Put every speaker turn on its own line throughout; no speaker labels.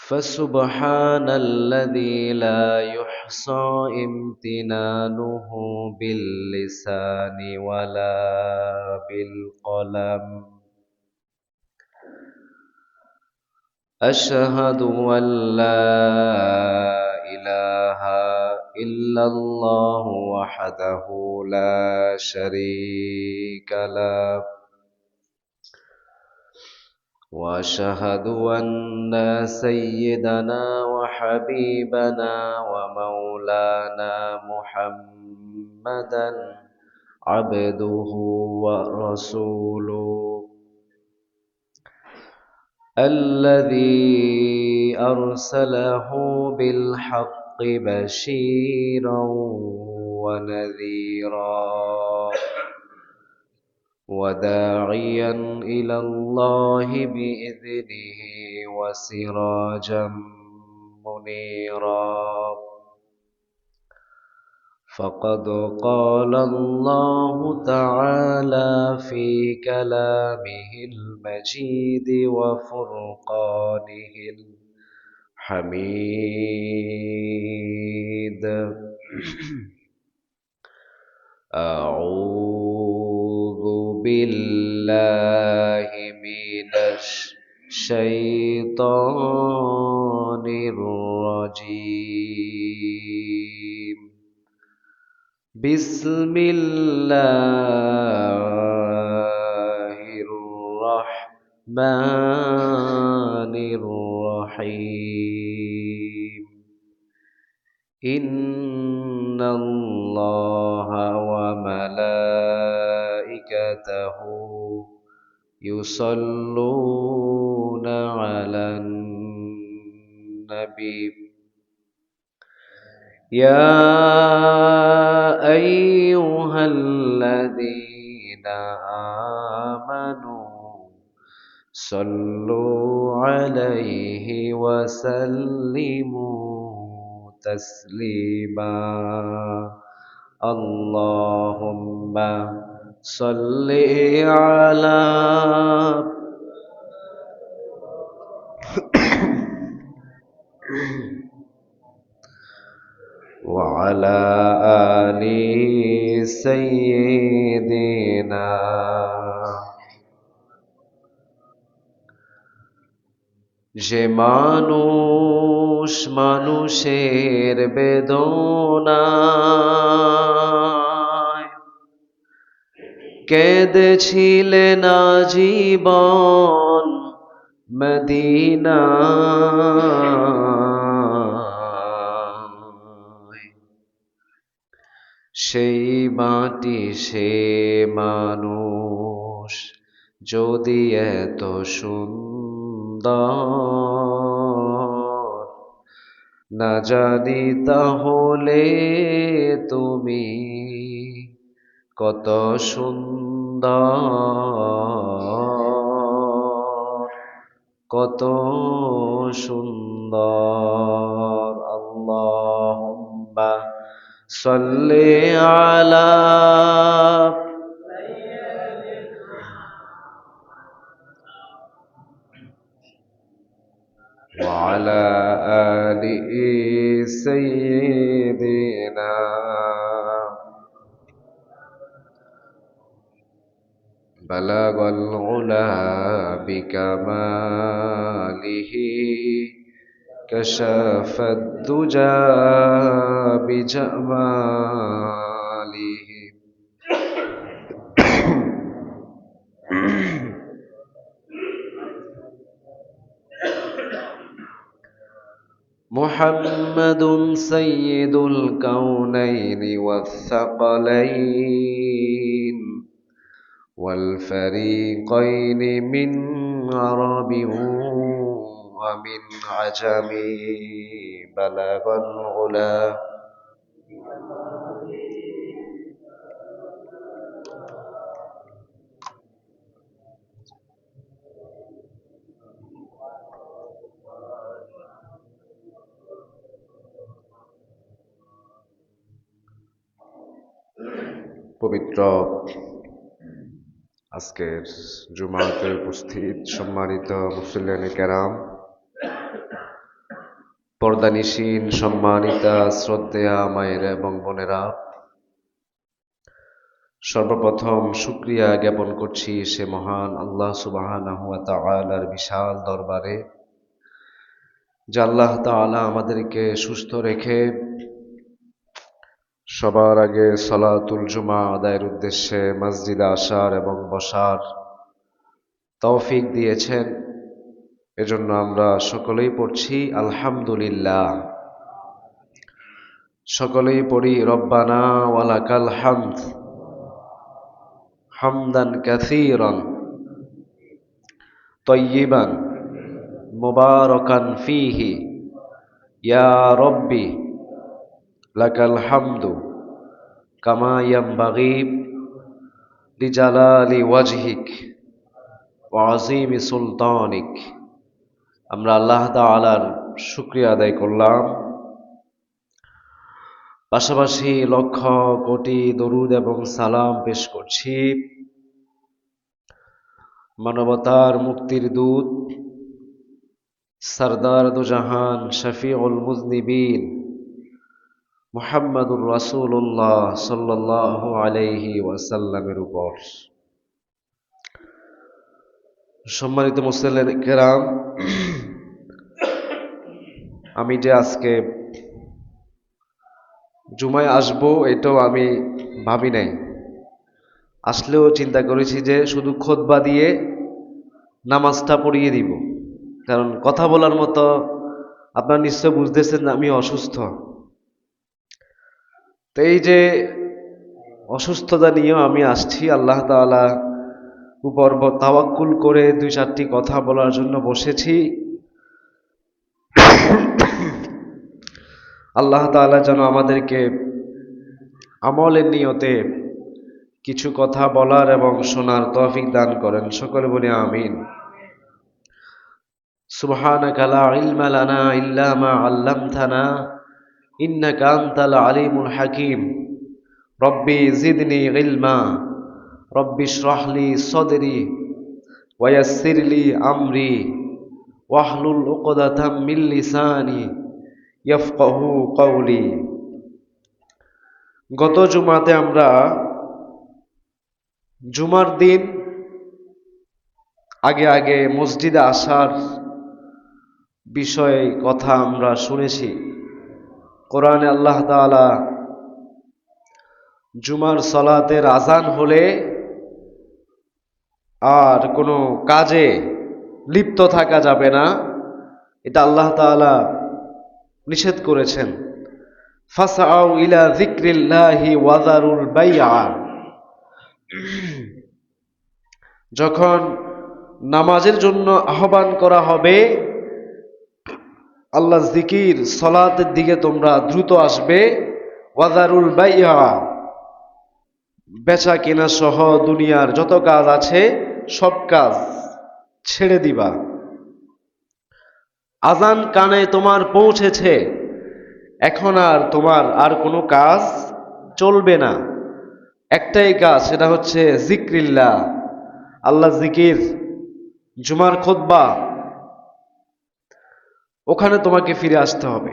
فسبحان الذي لا يحصى امتنانه باللسان ولا بالقلم. أشهد أن لا إله إلا الله وحده لا شريك له، وأشهد أن سيدنا وحبيبنا ومولانا محمدا عبده ورسوله الذي أرسله بالحق بشيرا ونذيرا وداعيا إلى الله بإذنه وسراجا منيرا. فقد قال الله تعالى في كلامه المجيد وفرقانه الحميد: أعوذ بالله من الشيطان الرجيم. بسم الله الرحمن الرحيم. إن الله وملائكته يصلون على النبي يا أيها الذين آمنوا صلوا عليه وسلموا تسليما. اللهم صل على وعلى آل سيدنا যে মানুষ মানুষের বেদনায় কেঁদেছিলেন আজীবন মদিনায়, সেই মাটি সে মানুষ যদি এত সুন্দর না জানি তাহলে তুমি কত সুন্দর, কত সুন্দর। আল্লাহুম্মা সাল্লি আলা وعلى آل سيدنا بلغ العلا بكماله كشف الدجى بجماله محمد سيد الكونين والثقلين والفريقين من عرب ومن عجم بلغ العلا পবিত্র আজকের জুমাতে উপস্থিত সম্মানিত মুসল্লিয়ানে কেরাম, পর্দানিশীন সম্মানিতা শ্রদ্ধেয়া মায়েরা এবং বোনেরা, সর্বপ্রথম শুকরিয়া জ্ঞাপন করছি সে মহান আল্লাহ সুবহানাহু ওয়া তাআলার বিশাল দরবারে, যে আল্লাহ তাআলা আমাদেরকে সুস্থ রেখে সবার আগে সালাতুল জুমা আদায়ের উদ্দেশ্যে মসজিদে আসার এবং বসার তৌফিক দিয়েছেন। এজন্য আমরা সকলেই পড়ছি আলহামদুলিল্লাহ। সকলেই পড়ি রব্বানা ওয়ালাকাল হামদ হামদান কাসীরান তাইয়িবান মুবারাকান ফীহি ইয়া রব্বি লাকাল হামদু কামা ইয়ানবাগি লিজালালি ওয়াজহিক ওয়া আযীমি সুলতানিক। আমরা আল্লাহ তাআলার শুকরিয়া আদায় করলাম, পাশাপাশি লক্ষ কোটি দরুদ এবং সালাম পেশ করছি মানবতার মুক্তির দূত সরদার দু জাহান শফিউল মুজনিবিন মুহাম্মাদুর রাসূলুল্লাহ সাল্লাল্লাহু আলাইহি ওয়াসাল্লামের উপর। সম্মানিত মুসলিম কেরাম, আমি যে আজকে জুমায় আসবো এটাও আমি ভাবি নাই। আসলেও চিন্তা করেছি যে শুধু খুতবা দিয়ে নামাজটা পড়িয়ে দিব, কারণ কথা বলার মতো আপনারা নিশ্চয় বুঝতেছেন আমি অসুস্থ। তো এই যে অসুস্থতা নিয়েও আমি আসছি আল্লাহ তাআলা উপর তাওয়াক্কুল করে দুই চারটি কথা বলার জন্য বসেছি। আল্লাহ তাআলা যেন আমাদেরকে আমলের নিয়তে কিছু কথা বলার এবং শোনার তৌফিক দান করেন। সকলে বলি আমিন। সুবহানাকা লা ইলমা লানা ইল্লা মা আল্লামতানা ইন্নাকা আনতাল আলিমুল হাকিম। রব্বি জিদনি ইলমা রব্বি ইশরাহ লি সাদরি ওয়া ইয়াসসির লি আমরি ওয়াহলুল উকদাতাম মিন লিসানি ইয়াফকাহু কওলি। গত জুমাতে আমরা জুমার দিন আগে মসজিদে আসার বিষয়ে কথা আমরা শুনেছি। কোরআনে আল্লাহ তাআলা জুমার সালাতের আজান হলে আর কোনো কাজে লিপ্ত থাকা যাবে না, এটা আল্লাহ তাআলা নিষেধ করেছেন। ফাসআউ ইলা যিকরিল্লাহি ওয়া যারুল বাইআ। যখন নামাজের জন্য আহ্বান করা হবে, আল্লাহ জিকির সালাতের দিকে তোমরা দ্রুত আসবে। ওয়া যারুল বাইআ, বেচা কেনা সহ দুনিয়ার যত কাজ আছে সব কাজ ছেড়ে দিবা। আজান কানে তোমার পৌঁছেছে, এখন আর তোমার আর কোনো কাজ চলবে না। একটাই কাজ, সেটা হচ্ছে জিক্রিল্লাহ, আল্লাহ জিকির, জুমার খুতবা, ওখানে তোমাকে ফিরে আসতে হবে।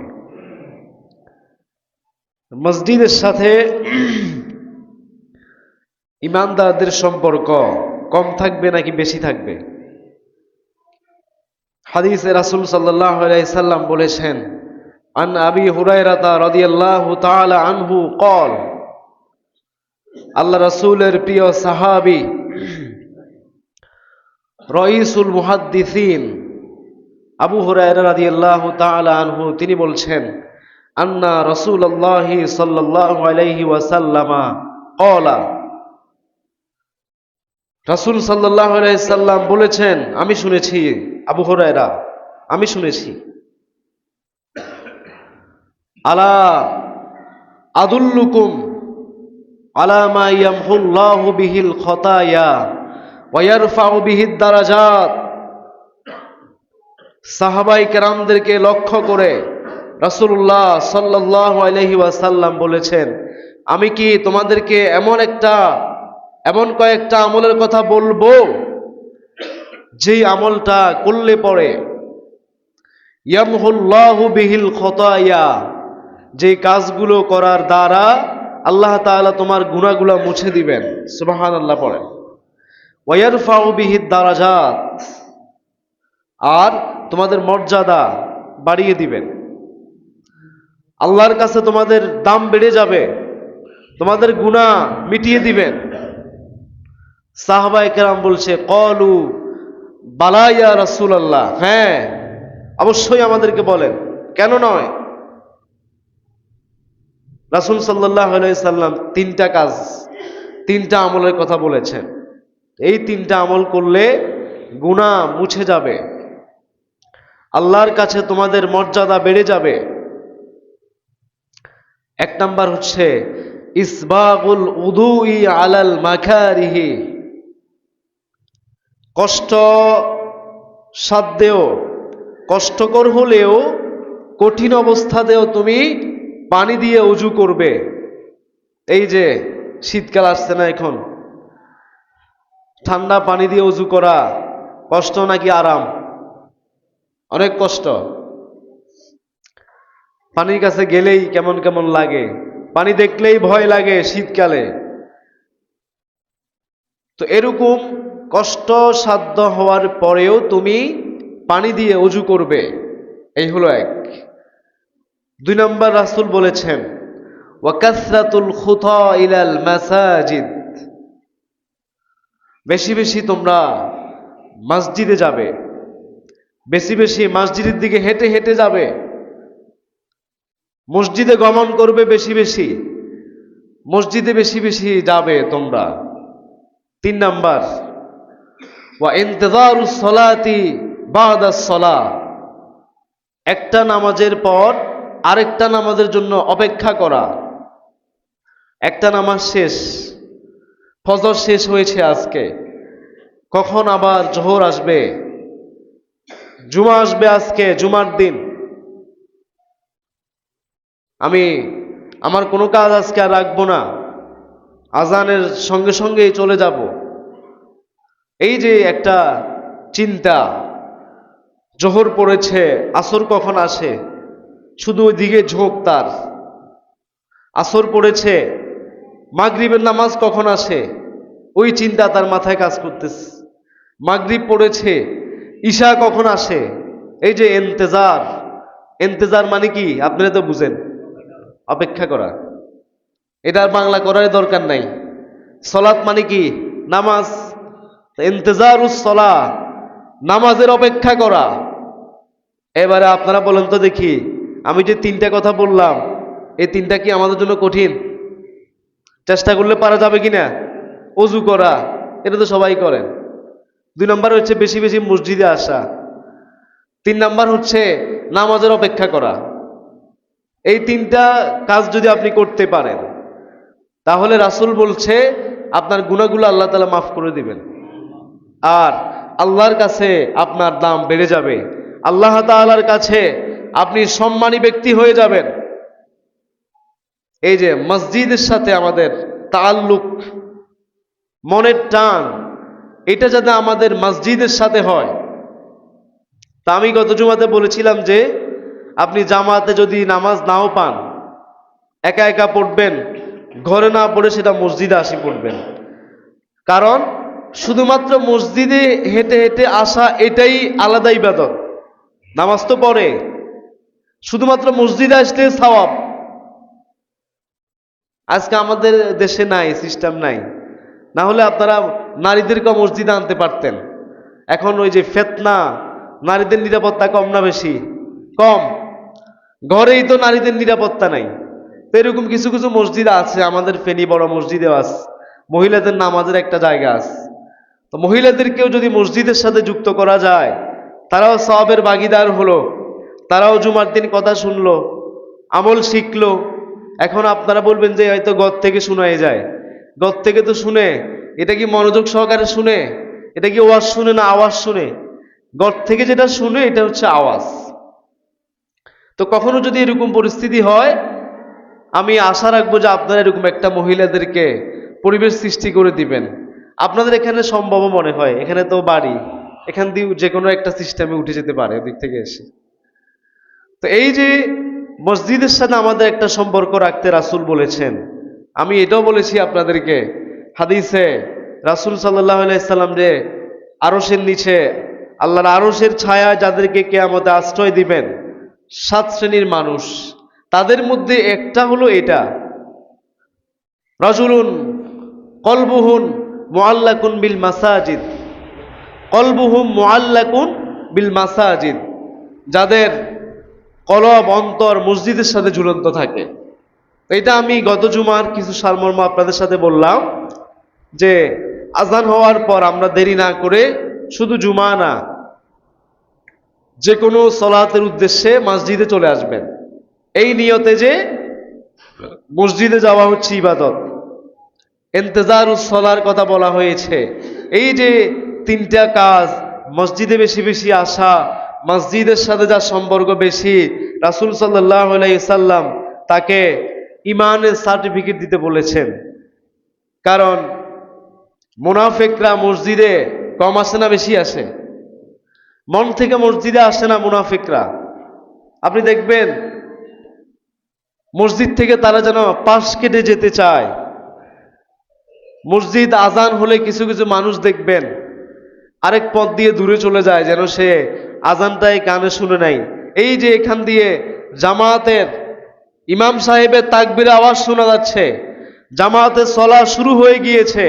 মসজিদের সাথে ইমানদারদের সম্পর্ক কম থাকবে নাকি বেশি থাকবে? হাদিসে রাসূল সাল্লাল্লাহু আলাইহি সাল্লাম বলেছেন, আন আবি হুরায়রা রাদিয়াল্লাহু তাআলা আনহু قال, আল্লাহ রাসূলের প্রিয় সাহাবী রাইসুল মুহাদ্দিসিন আবু হুরায়রা রাদিয়াল্লাহু তাআলা আনহু তিনি বলছেন, আন্না রাসূলুল্লাহ সাল্লাল্লাহু আলাইহি ওয়াসাল্লামা قال, রাসূল সাল্লাল্লাহু আলাইহি সাল্লাম বলেছেন, আমি শুনেছি, আবু হুরায়রা আমি শুনেছি, আলা আদুল্লুকুম আলা মা ইয়ামহুল্লাহু বিহিল খতায়া ওয়া ইয়ারফাউ বিহিদ দারাজাত। সাহাবায়ে কেরামদেরকে লক্ষ্য করে রাসূলুল্লাহ সাল্লাল্লাহু আলাইহি ওয়াসাল্লাম বলেছেন, আমি কি তোমাদেরকে এমন কয়েকটা আমলের কথা বলবো, যেই আমলটা করলে পরে ইয়ামহুল্লাহু বিহিল খতায়া, যে কাজগুলো করার দ্বারা আল্লাহ তাআলা তোমার গুনাহগুলো মুছে দিবেন। সুবহানাল্লাহ পড়েন। ওয়া ইয়ারফাউ বিহিদ দারাজাত, আর তোমাদের মর্যাদা বাড়িয়ে দিবেন। আল্লাহর কাছে তোমাদের দাম বেড়ে যাবে, তোমাদের গুনাহ মিটিয়ে দিবেন। সাহাবায়ে কেরাম বলছে, ক্বালু বালা ইয়া রাসূলুল্লাহ, হ্যাঁ অবশ্যই আমাদেরকে বলেন, কেন নয়। রাসূল সাল্লাল্লাহু আলাইহি সাল্লাম তিনটা কাজ, তিনটা আমলের কথা বলেছেন। এই তিনটা আমল করলে গুনাহ মুছে যাবে, আল্লাহর কাছে তোমাদের মর্যাদা বেড়ে যাবে। এক নাম্বার হচ্ছে ইসবাগুল উদুই আলাল মাকারিহি, কষ্ট সাধ্যেও, কষ্টকর হলেও, কঠিন অবস্থাতেও তুমি পানি দিয়ে ওযু করবে। এই যে শীতকাল আসছে না, এখন ঠান্ডা পানি দিয়ে ওযু করা কষ্ট নাকি আরাম? অনেক কষ্ট। পানির কাছে গেলেই কেমন কেমন লাগে, পানি দেখলেই ভয় লাগে শীতকালে। তো এরকম কষ্ট সাধ্য হওয়ার পরেও তুমি পানি দিয়ে ওযু করবে, এই হলো এক। দুই নম্বর রাসূল বলেছেন ওয়া কাসরাতুল খুতা ইলাল মাসাজিদ, বেশি বেশি তোমরা মসজিদে যাবে, বেশি বেশি মসজিদের দিকে হেঁটে হেঁটে যাবে, মসজিদে গমন করবে বেশি বেশি, মসজিদে বেশি বেশি যাবে তোমরা। তিন নাম্বার ওয়া ইনতিযারুস সালাতি বাদাস সালাহ, একটা নামাজের পর আরেকটা নামাজের জন্য অপেক্ষা করা। একটা নামাজ শেষ, ফজর শেষ হয়েছে আজকে, কখন আবার জোহর আসবে, জুমা আসবে, আজকে জুমার দিন, আমি আমার কোনো কাজ আজকে আর রাখবো না, আজানের সঙ্গে সঙ্গেই চলে যাব। এই যে একটা চিন্তা, জোহর পড়েছে, আসর কখন আসে, শুধু ওই দিকে ঝোঁক তার। আসর পড়েছে, মাগরিবের নামাজ কখন আসে, ওই চিন্তা তার মাথায় কাজ করতেছে। মাগরিব পড়েছে, ঈশা কখন আসে, এই যে ইন্তেজার। ইন্তেজার মানে কি আপনারা তো বুঝেন, অপেক্ষা করা। এটার বাংলা করার দরকার নাই। সালাত মানে কি? নামাজ। ইন্তেজারুস সালাহ, নামাজের অপেক্ষা করা। এবারে আপনারা বলেন তো দেখি, আমি যে তিনটা কথা বললাম, এই তিনটা কি আমাদের জন্য কঠিন? চেষ্টা করলে পারা যাবে কিনা? ওযু করা, এটা তো সবাই করেন। দুই নম্বর হচ্ছে বেশি বেশি মসজিদে আসা। তিন নাম্বার হচ্ছে নামাজের অপেক্ষা করা। এই তিনটা কাজ যদি আপনি করতে পারেন, তাহলে রাসূল বলছে আপনার গুনাহগুলো আল্লাহ তাআলা মাফ করে দিবেন, আর আল্লাহর কাছে আপনার দাম বেড়ে যাবে, আল্লাহ তাআলার কাছে আপনি সম্মানী ব্যক্তি হয়ে যাবেন। এই যে মসজিদের সাথে আমাদের তাআল্লুক, মনের টান, এটা যাতে আমাদের মসজিদের সাথে হয়। তা আমি গত জুমাতে বলেছিলাম যে আপনি জামাতে যদি নামাজ নাও পান, একা একা পড়বেন, ঘরে না পড়ে সেটা মসজিদে আসি পড়বেন। কারণ শুধুমাত্র মসজিদে হেঁটে হেঁটে আসা এটাই আলাদা ইবাদত। নামাজ তো পড়ে, শুধুমাত্র মসজিদে আসলে সওয়াব। আজকে আমাদের দেশে নাই, সিস্টেম নাই। না হলে আপনারা নারীদেরকে মসজিদে আনতে পারতেন। এখন ওই যে ফিতনা, নারীদের নিরাপত্তা কম না বেশি? কম। ঘরেই তো নারীদের নিরাপত্তা নাই। তো এরকম কিছু কিছু মসজিদ আছে, আমাদের ফেনী বড় মসজিদেও আছে, মহিলাদের নামাজের একটা জায়গা আছে। তো মহিলাদেরকেও যদি মসজিদের সাথে যুক্ত করা যায়, তারাও সওয়াবের ভাগীদার হলো, তারাও জুমার দিন কথা শুনলো, আমল শিখলো। এখন আপনারা বলবেন যে হয়তো ঘর থেকে শোনাই যায়। ঘর থেকে তো শুনে, এটা কি মনোযোগ সহকারে শুনে? এটা কি ওয়াজ শুনে না আওয়াজ শুনে? ঘর থেকে যেটা শুনে এটা হচ্ছে আওয়াজ। তো কখনো যদি এরকম পরিস্থিতি হয়, আমি আশা রাখবো যে আপনারা এরকম একটা মহিলাদেরকে পরিবেশ সৃষ্টি করে দিবেন। আপনাদের এখানে সম্ভব মনে হয়, এখানে তো বাড়ি, এখান দিয়ে যে কোনো একটা সিস্টেমে উঠে যেতে পারে ওদিক থেকে এসে। তো এই যে মসজিদের সাথে আমাদের একটা সম্পর্ক রাখতে রাসূল বলেছেন, আমি এটাও বলেছি আপনাদেরকে, হাদিসে রাসূল সাল্লাল্লাহু আলাইহি সাল্লাম যে আরশের নিচে আল্লাহর আরশের ছায়া যাদেরকে কিয়ামতে আশ্রয় দিবেন 7 শ্রেণীর মানুষ, তাদের মধ্যে একটা হলো এটা, রাজুলুন কলবুহুন মুআল্লাকুন বিল মাসাজিদ, কলবুহুম মুআল্লাকুন বিল মাসাজিদ, যাদের কলব অন্তর মসজিদের সাথে ঝুলন্ত থাকে। এটা আমি গত জুমার কিছু সারমর্ম আপনাদের সাথে বললাম যে আজান হওয়ার পর আমরা দেরি না করে শুধু জুমা না, যে কোনো সলাতের উদ্দেশ্যে মসজিদে চলে আসবেন, এই নিয়তে যে মসজিদে যাওয়া হচ্ছে ইবাদত। ইন্তেজারুস সলার কথা বলা হয়েছে। এই যে 3টা কাজ, মসজিদে বেশি বেশি আসা, মসজিদের সাথে যার সম্পর্ক বেশি, রাসূল সাল্লাল্লাহু আলাইহি সাল্লাম তাকে ইমানের সার্টিফিকেট দিতে বলেছেন। কারণ মুনাফিকরা মসজিদে কম আসে না বেশি আসে? মন থেকে মসজিদে আসে না মুনাফিকরা। আপনি দেখবেন মসজিদ থেকে তারা যেন পাশ কেটে যেতে চায়। মসজিদ আজান হলে কিছু কিছু মানুষ দেখবেন আরেক পথ দিয়ে দূরে চলে যায়, যেন সে আজানটাই কানে শুনে নাই। এই যে এখান দিয়ে জামাতের ইমাম সাহেবের তাকবীরের আওয়াজ শোনা যাচ্ছে, জামাতের সলা শুরু হয়ে গিয়েছে,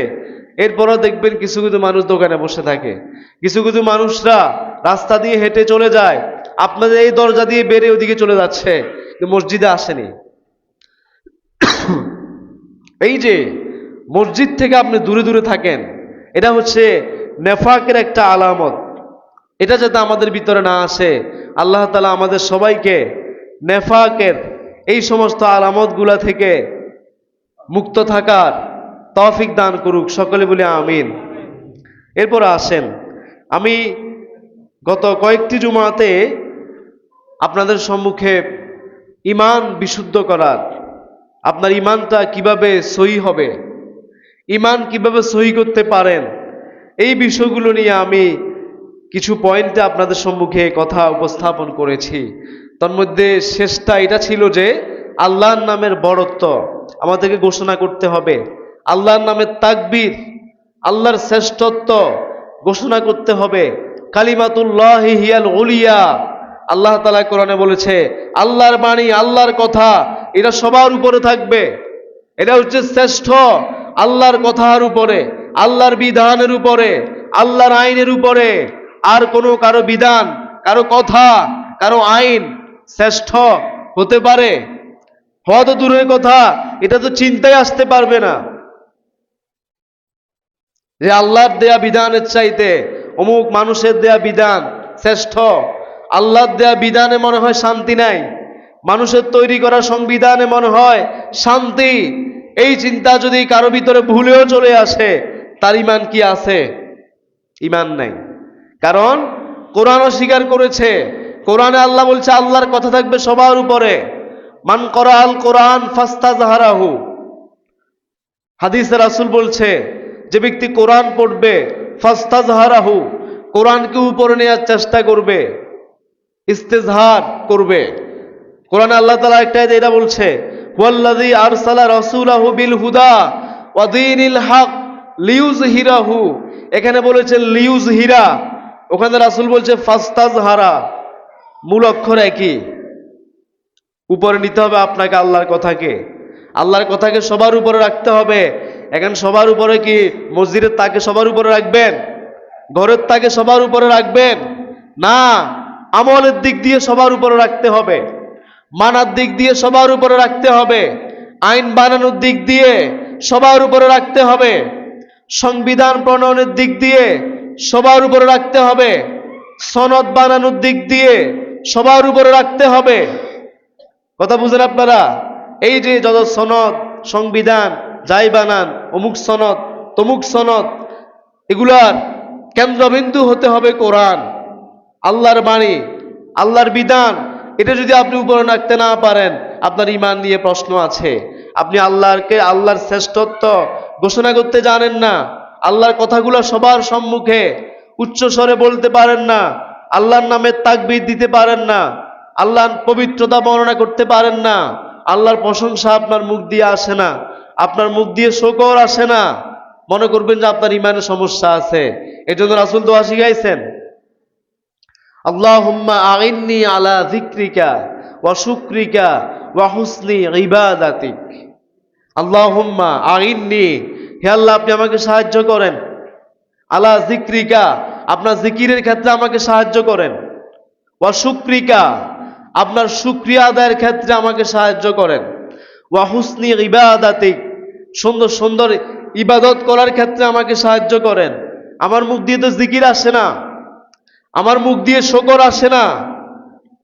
এরপরও দেখবেন কিছু কিছু মানুষ দোকানে বসে থাকে, কিছু কিছু মানুষরা রাস্তা দিয়ে হেঁটে চলে যায়, আপনাদের এই দরজা দিয়ে বেরিয়ে ওদিকে চলে যাচ্ছে, মসজিদে আসেনি। এই যে মসজিদ থেকে আপনি দূরে দূরে থাকেন, এটা হচ্ছে নেফাকের একটা আলামত। এটা যাতে আমাদের ভিতরে না আসে, আল্লাহ তাআলা আমাদের সবাইকে নেফাকের এই সমস্ত আলামতগুলা থেকে মুক্ত থাকার তৌফিক দান করুক, সকলে বলি আমিন। এরপর আসেন, আমি গত কয়েকটি জুমাতে আপনাদের সম্মুখে ঈমান বিশুদ্ধ করার, আপনার ঈমানটা কিভাবে সহি হবে, ঈমান কিভাবে সহি করতে পারেন, এই বিষয়গুলো নিয়ে আমি কিছু পয়েন্টে আপনাদের সম্মুখে কথা উপস্থাপন করেছি। তার মধ্যে শেষটা এটা ছিল যে আল্লাহর নামের বড়ত্ব আমাদেরকে ঘোষণা করতে হবে, আল্লাহর নামের তাকবীর, আল্লাহর শ্রেষ্ঠত্ব ঘোষণা করতে হবে। কালিমাতুল্লাহি হিয়াল উলিয়া, আল্লাহ তাআলা কোরআনে বলেছে আল্লাহর বাণী, আল্লাহর কথা এটা সবার উপরে থাকবে, এটা হচ্ছে শ্রেষ্ঠ। আল্লাহর কথার উপরে, আল্লাহর বিধানের উপরে, আল্লাহর আইনের উপরে আর কোনো কারো বিধান, কারো কথা, কারো আইন শ্রেষ্ঠ হতে পারে? হওয়া তো দূরের কথা, এটা তো চিন্তায় আসতে পারবে না যে আল্লাহর দেয়া বিধানের চাইতে অমুক মানুষের দেয়া বিধান শ্রেষ্ঠ। আল্লাহর দেয়া বিধানে মনে হয় শান্তি নাই, মানুষের তৈরি করা সংবিধানে মনে হয় শান্তি। এই চিন্তা যদি কারো ভিতরে ভুলেও চলে আসে, তার ঈমান কি আছে? ঈমান নাই। কারণ কোরআন অস্বীকার করেছে, কোরআনে আল্লাহ বলছে আল্লাহর কথা থাকবে সবার উপরে। মান করা আল কোরআন ফাস্তাজহারাহু, হাদিসে রাসূল বলছে যে ব্যক্তি কোরআন পড়বে, ফাস্তাজহারাহু, কোরআনকে উপরে নেওয়ার চেষ্টা করবে, ইস্তেজহার করবে। কোরআনে আল্লাহ তাআলা একটা আয়াতে এটা বলছে ওয়াল্লাযী আরসালা রাসূলাহু বিল হুদা ওয়া দীনিল হক লিইয়ুযহিরাহু, এখানে বলেছে লিইয়ুযহিরা, ওখানে রাসূল বলছে ফাস্তাজহারা। মূল অক্ষর একই, উপরে নিতে হবে আপনাকে আল্লাহর কথাকে, আল্লাহর কথাকে সবার উপরে রাখতে হবে। এখন সবার উপরে কি মসজিদের তাকে সবার উপরে রাখবেন, ঘরের তাকে সবার উপরে রাখবেন? না, আমলের দিক দিয়ে সবার উপরে রাখতে হবে, মানার দিক দিয়ে সবার উপরে রাখতে হবে, আইন বানানোর দিক দিয়ে সবার উপরে রাখতে হবে, সংবিধান প্রণয়নের দিক দিয়ে সবার উপরে রাখতে হবে, সনদ বানানোর দিক দিয়ে সবার উপরে রাখতে হবে। কথা বুঝেন আপনারা? এই যে যত সনদ, সংবিধান যাই বানান, অমুক সনদ তমুক সনদ, এগুলার কেন্দ্রবিন্দু হতে হবে কোরআন, আল্লাহর বাণী, আল্লাহর বিধান। এটা যদি আপনি উপরে রাখতে না পারেন, আপনার ঈমান নিয়ে প্রশ্ন আছে। আপনি আল্লাহর শ্রেষ্ঠত্ব ঘোষণা করতে জানেন না, আল্লাহর কথাগুলো সবার সম্মুখে উচ্চ স্বরে বলতে পারেন না, আল্লাহর নামে তাকবীর দিতে পারেন না, আল্লাহর পবিত্রতা বর্ণনা করতে পারেন না, আল্লাহর প্রশংসা আপনার মুখ দিয়ে আসে না, আপনার মুখ দিয়ে শুকর আসে না, মনে করবেন যে আপনার ইমানের সমস্যা আছে। এজন্য রাসূল দোয়া শিখাইছেন, আল্লাহুম্মা আইন্নি আলা যিকরিকা ওয়া শুকরিকা ওয়া হুসনি ইবাদাতিক। আল্লাহুম্মা আইন্নি, হে আল্লাহ আপনি আমাকে সাহায্য করেন, আলা যিকরিকা, আপনার জিকিরের ক্ষেত্রে আমাকে সাহায্য করেন, ওয়া শুকরিকা, আপনার শুকরিয়া আদায়ের ক্ষেত্রে আমাকে সাহায্য করেন, ওয়া হুসনি ইবাদাতিক, সুন্দর সুন্দর ইবাদত করার ক্ষেত্রে আমাকে সাহায্য করেন। আমার মুখ দিয়ে তো জিকির আসে না, আমার মুখ দিয়ে শুকর আসে না,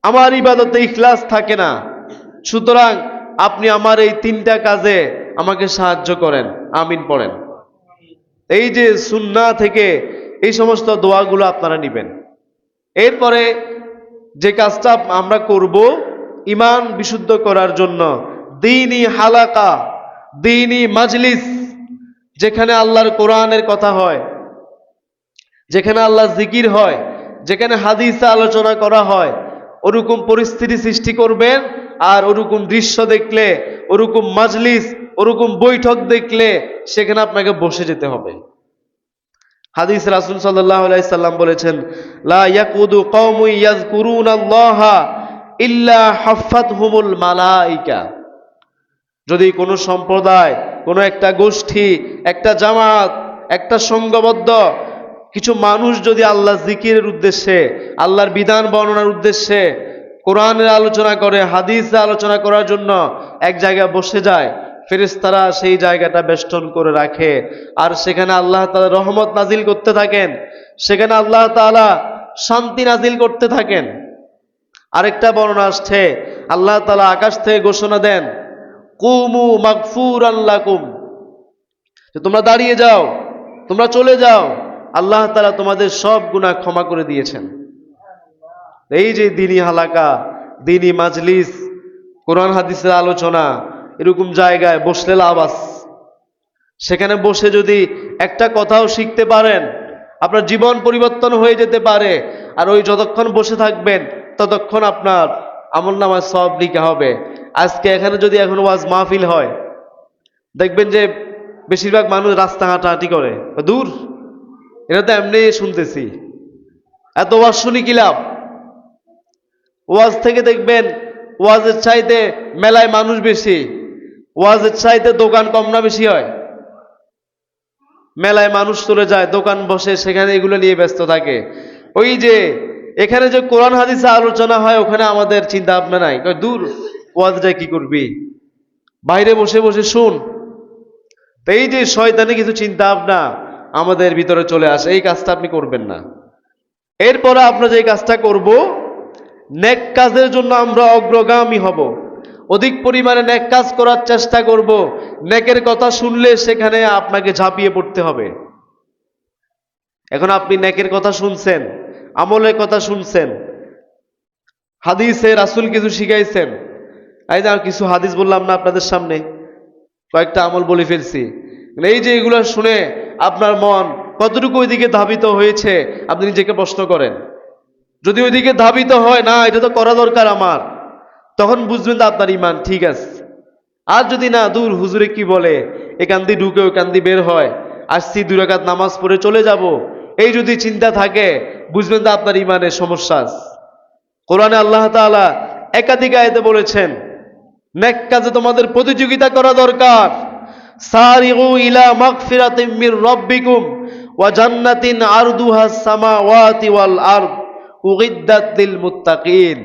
আমার ইবাদতে ইখলাস থাকে না। সুতরাং আপনি আমার এই তিনটা কাজে আমাকে সাহায্য করেন, আমিন পড়েন। এই যে সুন্নাহ থেকে এই সমস্ত দোয়াগুলো আপনারা নেবেন। এরপরে যে কাজটা আমরা করব ঈমান বিশুদ্ধ করার জন্য, দ্বীনি হালাকা, দ্বীনি মাজলিস, যেখানে আল্লাহর কোরআনের কথা হয়, যেখানে আল্লাহর জিকির হয়, যেখানে হাদিসে আলোচনা করা হয়, ওরকম পরিস্থিতি সৃষ্টি করবেন। আর ওরকম দৃশ্য দেখলে, ওরকম মাজলিস, ওরকম বৈঠক দেখলে সেখানে আপনাকে বসে যেতে হবে। হাদিস রাসূল সাল্লাল্লাহু আলাইহি সাল্লাম বলেছেন, লা ইয়াকুদু কওমুন ইয়াযকুরুনাল্লাহা ইল্লা হাফাতহুমুল মালাইকা। যদি কোনো সম্প্রদায়, কোনো একটা গোষ্ঠী, একটা জামাত, একটা সংঘবদ্ধ কিছু মানুষ যদি আল্লাহ জিকিরের উদ্দেশ্যে, আল্লাহর বিধান বর্ণনার উদ্দেশ্যে, কোরআনের আলোচনা করে, হাদিসে আলোচনা করার জন্য এক জায়গায় বসে যায়, ফেরেশতারা সেই জায়গাটা বেষ্টন করে রাখে। আর সেখানে আল্লাহ তাআলা রহমত নাজিল করতে থাকেন, সেখানে আল্লাহ তাআলা শান্তি নাজিল করতে থাকেন। আরেকটা বর্ণনা আসছে, আল্লাহ তাআলা আকাশ থেকে ঘোষণা দেন, কুমু মাগফুরান লাকুম, যে তোমরা দাঁড়িয়ে যাও, তোমরা চলে যাও, আল্লাহ তাআলা তোমাদের সব গুনাহ ক্ষমা করে দিয়েছেন। এই যে দ্বীনি হালাকা, দ্বীনি মাজলিস, কোরআন হাদিসের আলোচনা, এরকম জায়গায় বসলে লাভ আছে। সেখানে বসে যদি একটা কথাও শিখতে পারেন, আপনার জীবন পরিবর্তন হয়ে যেতে পারে। আর ওই যতক্ষণ বসে থাকবেন ততক্ষণ আপনার আমলনামায় সওয়াব লিখা হবে। আজকে এখানে যদি এখন ওয়াজ মাহফিল হয়, দেখবেন যে বেশিরভাগ মানুষ রাস্তা হাঁটাহাঁটি করে, দূর এটা তো এমনি শুনতেছি, এত ওয়াজ শুনি কি লাভ। ওয়াজ থেকে দেখবেন ওয়াজের চাইতে মেলায় মানুষ বেশি, ওয়াজের চাইতে দোকান কম না বেশি হয়? মেলায় মানুষ চলে যায়, দোকান বসে, সেখানে এগুলো নিয়ে ব্যস্ত থাকে। ওই যে এখানে যে কোরআন হাদিসে আলোচনা হয়, ওখানে আমাদের চিন্তা ভাবনা নাই, দূর ওয়াজটা কি করবি, বাইরে বসে বসে শুন। তো এই যে শয়তানি কিছু চিন্তা ভাবনা আমাদের ভিতরে চলে আসে, এই কাজটা আপনি করবেন না। এরপরে আমরা যে কাজটা করব, নেক কাজের জন্য আমরা অগ্রগামী হব, অধিক পরিমাণে নেক কাজ করার চেষ্টা করব। নেকের কথা শুনলে সেখানে আপনাকে ঝাঁপিয়ে পড়তে হবে। এখন আপনি নেকের কথা শুনছেন, আমলের কথা শুনছেন, হাদিসে রাসূল কিছু শিখাইছেন, এই যে কিছু হাদিস বললাম না আপনাদের সামনে, কয়েকটা আমল বলে ফেলছি। এই যে এগুলো শুনে আপনার মন কতটুকু ওইদিকে ধাবিত হয়েছে আপনি নিজেকে প্রশ্ন করেন। যদি ওইদিকে ধাবিত হয়, না এটা তো করা দরকার আমার, তখন বুঝবেন যে আপনার ঈমান ঠিক আছে। আর যদি না, দূর হুজুরে কি বলে, এখান দিয়ে ঢুকে ওখান দিয়ে বের হয়, আসছি 2 রাকাত নামাজ পড়ে চলে যাব, এই যদি চিন্তা থাকে, বুঝবেন যে আপনার ঈমানের সমস্যা আছে। কোরআনে আল্লাহ তাআলা একাধিক আয়াতে বলেছেন, নেক কাজে তোমাদের প্রতিযোগিতা করা দরকার। সারিউ ইলা মাগফিরাতিম মির রাব্বিকুম ওয়া জান্নাতিন আরদুহাস সামাওয়াতি ওয়াল আরদ উইদ্দাত লিল মুত্তাকিন।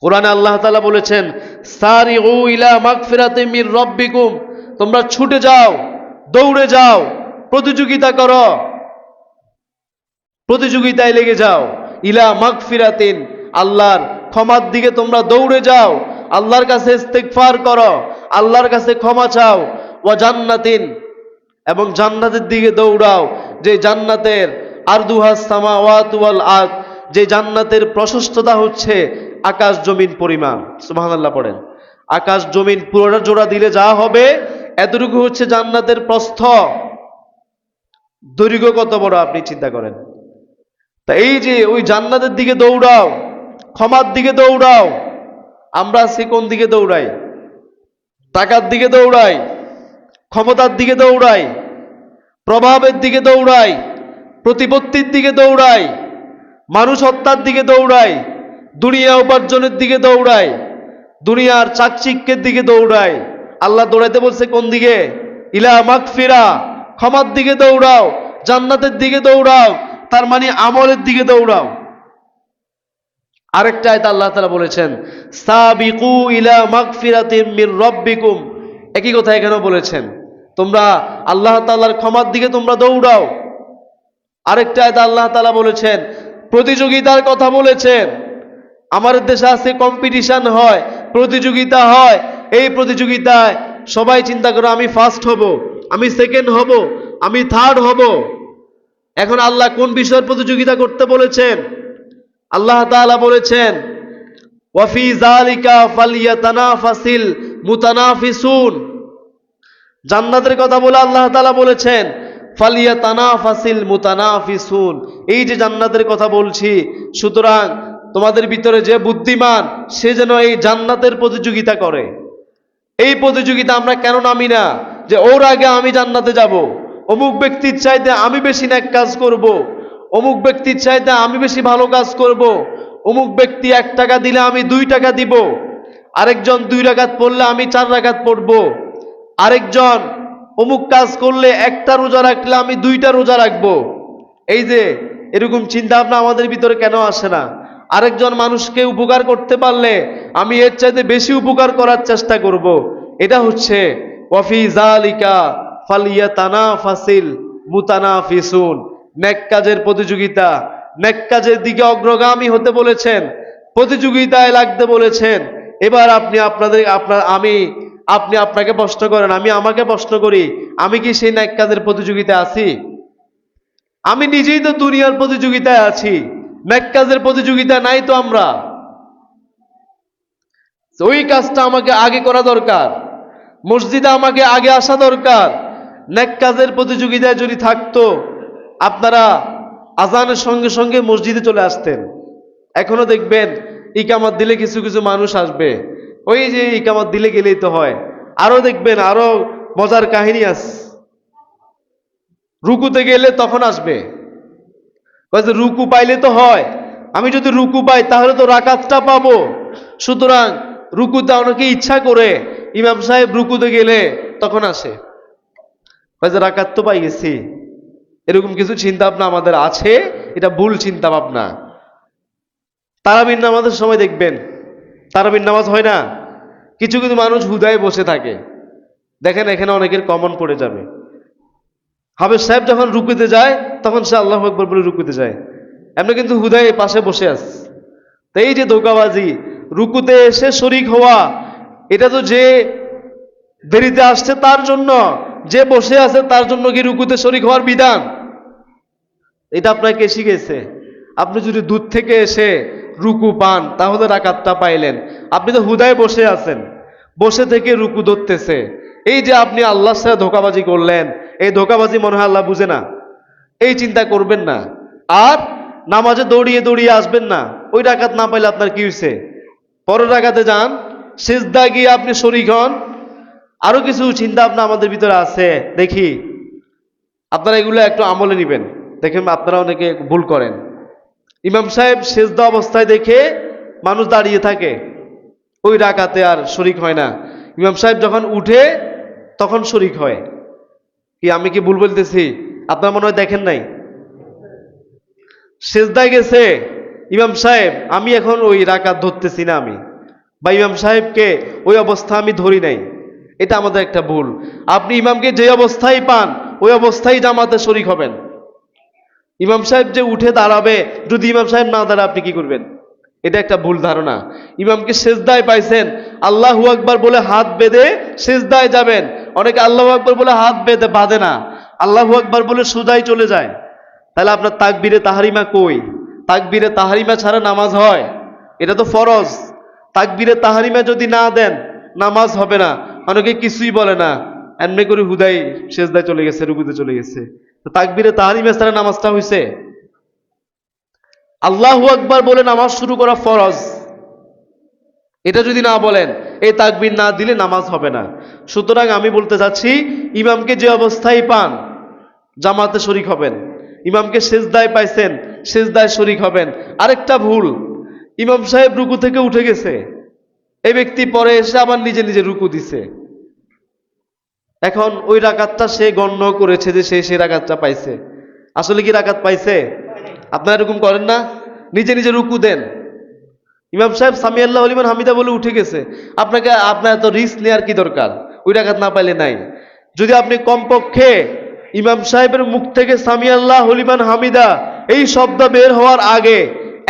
কোরআনে আল্লাহ তাআলা বলেছেন, সারিউ ইলা মাগফিরাতিম মির রাব্বিকুম, তোমরা ছুটে যাও, দৌড়ে যাও, প্রতিযোগিতা করো, প্রতিযোগিতায় লেগে যাও। ইলা মাগফিরাতিন, আল্লাহর ক্ষমার দিকে তোমরা দৌড়ে যাও, আল্লাহর কাছে ইস্তিগফার করো, আল্লাহর কাছে ক্ষমা চাও। ওয়া জান্নাতিন, এবং জান্নাতের দিকে দৌড়াও, যে জান্নাতের আরদুহাস সামাওয়াতু ওয়াল আরদ, যে জান্নাতের প্রশস্ততা হচ্ছে আকাশ জমিন পরিমাণ। সুবহানাল্লাহ পড়েন। আকাশ জমিন পুরোটা জোড়া দিলে যা হবে, এতটুকু হচ্ছে জান্নাতের প্রস্থ। দৈর্ঘ্য কত বড় আপনি চিন্তা করেন। তা এই যে ওই জান্নাতের দিকে দৌড়াও, ক্ষমার দিকে দৌড়াও। আমরা আজকে কোন দিকে দৌড়াই? টাকার দিকে দৌড়াই, ক্ষমতার দিকে দৌড়াই, প্রভাবের দিকে দৌড়াই, প্রতিপত্তির দিকে দৌড়াই, মানুষ হত্যার দিকে দৌড়াই, দুনিয়া উপার্জনের দিকে দৌড়াই, দুনিয়ার চাকচিক্যের দিকে দৌড়াই। আল্লাহ দৌড়াইতে বলছে কোন দিকে? ইলা মাগফিরা, ক্ষমার দিকে দৌড়াও, জান্নাতের দিকে দৌড়াও, তার মানে আমলের দিকে দৌড়াও। আরেকটা আয়াতে আল্লাহ তাআলা বলেছেন সাবিকু ইলা মাগফিরাতিম মির রাব্বিকুম, একই কথা এখানেও বলেছেন, তোমরা আল্লাহ তাআলার ক্ষমার দিকে তোমরা দৌড়াও। আরেকটা আয়াতে আল্লাহ তাআলা বলেছেন, প্রতিযোগিতার কথা বলেছেন। আমাদের দেশে আছে কম্পিটিশন হয়, প্রতিযোগিতা হয়, এই প্রতিযোগিতায় সবাই চিন্তা করে আমি ফার্স্ট হব, আমি সেকেন্ড হব, আমি থার্ড হব। এখন আল্লাহ কোন বিষয়ের প্রতিযোগিতা করতে বলেছেন? আল্লাহ তাআলা বলেছেন ওয়াফি যালিকা ফালইয়াতানাফাসিল মুতানাফিসুন। জান্নাতের কথা বলে আল্লাহ তাআলা বলেছেন ফালইয়াতানাফাসিল মুতানাফিসুন। এই যে জান্নাতের কথা বলছি, সুতরাং তোমাদের ভিতরে যে বুদ্ধিমান সে যেন এই জান্নাতের প্রতিযোগিতা করে। এই প্রতিযোগিতা আমরা কেন নামি না যে ওর আগে আমি জান্নাতে যাব, অমুক ব্যক্তির চাইতে আমি বেশি নেক কাজ করব, অমুক ব্যক্তির চাইতে আমি বেশি ভালো কাজ করব, অমুক ব্যক্তি 1 টাকা দিলে আমি 2 টাকা দিব, আরেকজন 2 রাকাত পড়লে আমি 4 রাকাত পড়ব, আরেকজন অমুক কাজ করলে 1টা রোজা রাখলে আমি 2টা রোজা রাখবো। এই যে এরকম চিন্তা ভাবনা আমাদের ভিতরে কেন আসে না? আরেকজন মানুষকে উপকার করতে পারলে আমি এর চাইতে বেশি উপকার করার চেষ্টা করব। এটা হচ্ছে ওয়াফি যালিকা ফালইয়াতানাফাসিল মুতানাফিসুন, নেক কাজের প্রতিযোগিতা। নেক কাজের দিকে অগ্রগামী হতে বলেছেন, প্রতিযোগিতায় লাগতে বলেছেন। এবার আপনি আপনাকে প্রশ্ন করেন, আমি আমাকে প্রশ্ন করি, আমি কি সেই নেক কাজের প্রতিযোগিতায় আছি? আমি নিজেই তো দুনিয়ার প্রতিযোগিতায় আছি, নেক কাজের প্রতিযোগিতা নাই তো আমরা। ওই কাজটা আমাকে আগে করা দরকার, মসজিদে আমাকে আগে আসা দরকার। নেক কাজের প্রতিযোগিতায় যদি থাকতো আপনারা আজানের সঙ্গে সঙ্গে মসজিদে চলে আসতেন। এখনো দেখবেন ইকামত দিলে কিছু কিছু মানুষ আসবে, ওই যে ইকামত দিলে গেলেই তো হয়। আরো দেখবেন আরো মজার কাহিনী আছে, রুকুতে গেলে তখন আসবে, রুকু পাইলে তো হয়, আমি যদি রুকু পাই তাহলে তো রাকাতটা পাবো। সুতরাং রুকুতে অনেকে ইচ্ছা করে ইমাম সাহেব রুকুতে গেলে তখন আসে, রাকাত তো পাই গেছি। এরকম কিছু চিন্তা ভাবনা আমাদের আছে, এটা ভুল চিন্তা ভাবনা। তারাবির নামাজের সময় দেখবেন তারাবির নামাজ হয় না, কিছু কিছু মানুষ হুদায় বসে থাকে। দেখেন এখানে অনেকের কমন পড়ে যাবে, হাফেজ সাহেব যখন রুকুতে যায় তখন সে আল্লাহু আকবার বলে রুকুতে যায়, এমনি কিন্তু হুদায় পাশে বসে আছে। তো এই যে ধোঁকাবাজি, রুকুতে এসে শরিক হওয়া, এটা তো যে দেরিতে আসছে তার জন্য, যে বসে আছে তার জন্য কি রুকুতে শরিক হওয়ার বিধান? এটা আপনাকে কে শিখেছে? আপনি যদি দূর থেকে এসে রুকু পান তাহলে রাকাতটা পাইলেন, আপনি তো হুদায় বসে আছেন, বসে থেকে রুকু ধরতেছে। এই যে আপনি আল্লাহর সাথে ধোঁকাবাজি করলেন, এই ধোঁকাবাজি মনে হয় আল্লাহ বুঝে না, এই চিন্তা করবেন না। আর নামাজে দৌড়িয়ে দৌড়িয়ে আসবেন না, ওই রাকাত না পাইলে আপনার কি হয়েছে, পরের রাকাতে যান, সিজদা গিয়ে আপনি শরীক হন। আরো কিছু চিন্তা ভাবনা আমাদের ভিতরে আছে, দেখি আপনারা এগুলো একটু আমলে নিবেন। দেখেন আপনারা অনেকে ভুল করেন, ইমাম সাহেব সিজদা অবস্থায় দেখে মানুষ দাঁড়িয়ে থাকে, ওই রাকাতে আর শরিক হয় না। ইমাম সাহেব যখন উঠে তখন শরিক হয়। কি আমি কি ভুল বলতেছি? আপনার মনে হয় দেখেন নাই, সিজদায় গেছে ইমাম সাহেব, আমি এখন ওই রাকাত ধরতেছি না, আমি বা ইমাম সাহেবকে ওই অবস্থা আমি ধরি নাই। এটা আমাদের একটা ভুল। আপনি ইমামকে যে অবস্থায় পান ওই অবস্থায় জামাতে শরিক হবেন। ইমাম সাহেব যে উঠে দাঁড়াবে, যদি ইমাম সাহেব না দাঁড়ায় আপনি কি করবেন? এটা একটা ভুল ধারণা। ইমামকে সিজদায় পাইছেন, আল্লাহু আকবার বলে হাত বেঁধে সিজদায় যাবেন। অনেকে আল্লাহু আকবার বলে হাত বেঁধে বাঁধে না, আল্লাহু আকবার বলে সোজাই চলে যায়। তাহলে আপনার তাকবীরে তাহরিমা কই? তাকবীরে তাহরিমা ছাড়া নামাজ হয়? এটা তো ফরজ। তাকবীরে তাহরিমা যদি না দেন নামাজ হবে না। অনেকে কিছুই বলে না, এমনি করে হুদাই সিজদায় চলে গেছে, রুকুতে চলে গেছে। তো তাকবীরে তাহরিমা ছাড়া নামাজটা হইছে? আল্লাহু আকবার বলে নামাজ শুরু করা ফরজ, এটা যদি না বলেন, এই তাকবীর না দিলে নামাজ হবে না। সুতরাং আমি বলতে চাচ্ছি, ইমামকে যে অবস্থায় পান জামাতে শরিক হবেন। ইমামকে সেজদায় পাইছেন, সেজদায় শরিক হবেন। আরেকটা ভুল, ইমাম সাহেব রুকু থেকে উঠে গেছে, এই ব্যক্তি পরে এসে আবার নিজে নিজে রুকু দিছে। এখন ওই রাকাতটা সে গণ্য করেছে যে সে রাকাতটা পাইছে। আসলে কি রাকাত পাইছে? আপনারা এরকম করেন না? নিজে নিজে রুকু দেন। ইমাম সাহেব সামি আল্লাহ লিমান হামিদা বলে উঠে গেছে, আপনার এত রিস্ক নেওয়ার কি দরকার? ওই রাকাত না পাইলে নাই। যদি আপনি কমপক্ষে ইমাম সাহেবের মুখ থেকে সামি আল্লাহ লিমান হামিদা এই শব্দ বের হওয়ার আগে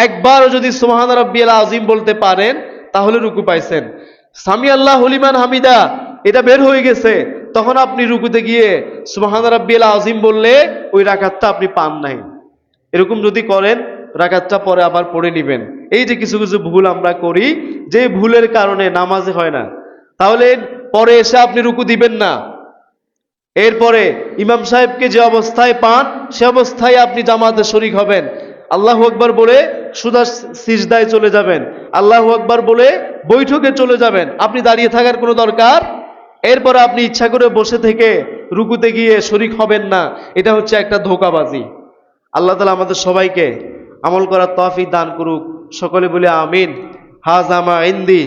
একবারও যদি সুবহান রাব্বিয়াল আযীম বলতে পারেন, তাহলে রুকু পাইছেন। সামি আল্লাহ লিমান হামিদা এটা বের হয়ে গেছে, তখন আপনি রুকুতে গিয়ে সুবহান রাব্বিয়াল আযীম বললে ওই রাকাতটা আপনি পান নাই। এরকম যদি করেন, রাকাতটা পরে আবার পড়ে নেবেন। এই যে কিছু কিছু ভুল আমরা করি, যে ভুলের কারণে নামাজে হয় না, তাহলে পরে এসে আপনি রুকু দিবেন না। এরপরে ইমাম সাহেবকে যে অবস্থায় পান সে অবস্থায় আপনি জামাতে শরিক হবেন। আল্লাহু আকবার বলে সুদা সিজদায় চলে যাবেন, আল্লাহু আকবার বলে বৈঠকে চলে যাবেন। আপনি দাঁড়িয়ে থাকার কোনো দরকার। এরপরে আপনি ইচ্ছা করে বসে থেকে রুকুতে গিয়ে শরিক হবেন না, এটা হচ্ছে একটা ধোঁকাবাজি। আল্লাহ তাআলা আমাদের সবাইকে আমল করার তৌফিক দান করুক। সকলে বলে আমিন। হাযা মা ইনদি।